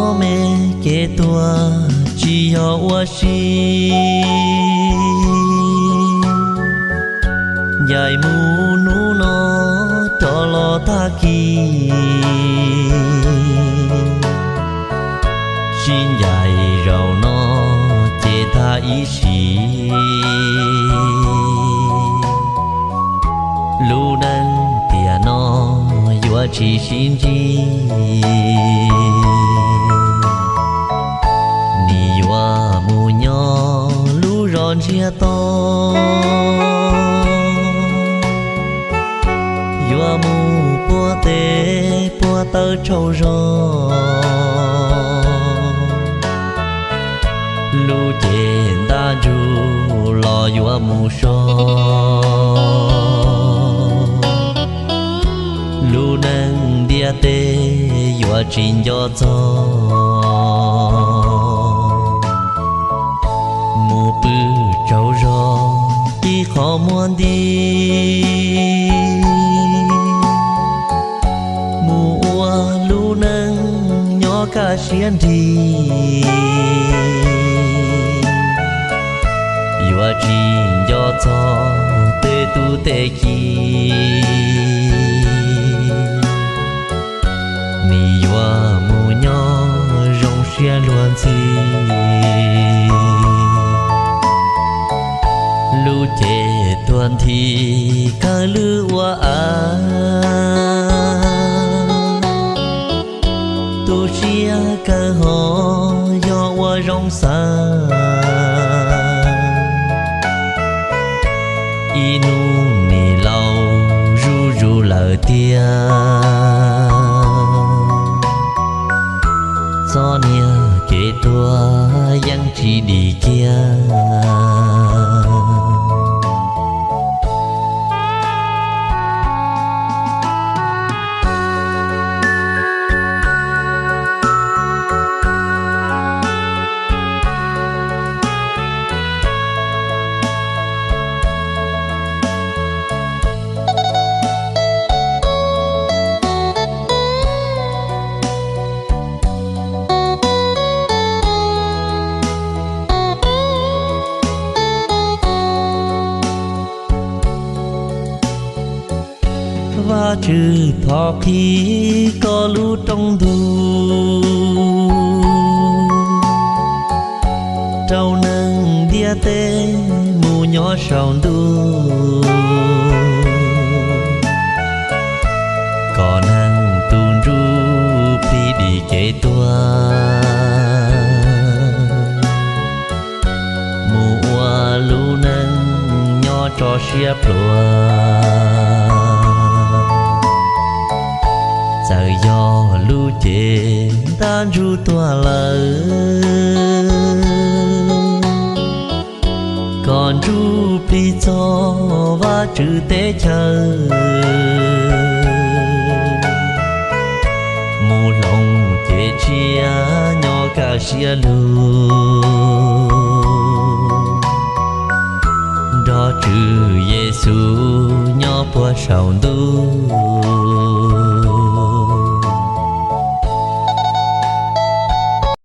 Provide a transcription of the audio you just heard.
我们给多只有我心，nhai mu nu no to lo ta ki, xin nhai rau no che ta ý xì, lu nâng tia no yua chi xin chi, ni yua mu nho lu ron chia to. Yua mu bua tê bua tơ trâu rò, lu trên ta ru lo yua mu so, lu nâng dia tê yua chín gió gió, mu bư trâu rò đi khó muốn đi. Lu nâng nhỏ cả xiên đi, yua chín gió gió tê tu tê chi, ni yua mu nhỏ rong xiên luan chi, lu chế tuần thì cả lư ua tu chia cơ hồ do qua rong xa inu ni lâu ru ru lờ tia do nia kể tua yang chỉ đi kia. Và trừ thọ khi có lũ trong đù trâu nâng đĩa tê mù nhỏ sòng đu có năng tùn ru phi đi kê tua mù ua lũ nâng nhỏ cho xếp lùa giờ do lu chế tan ru tua lỡ còn ru phi cho và chữ tế chờ mù lòng chế chia nhỏ cả xia lu đó chữ Giêsu nhỏ bùa sầu tu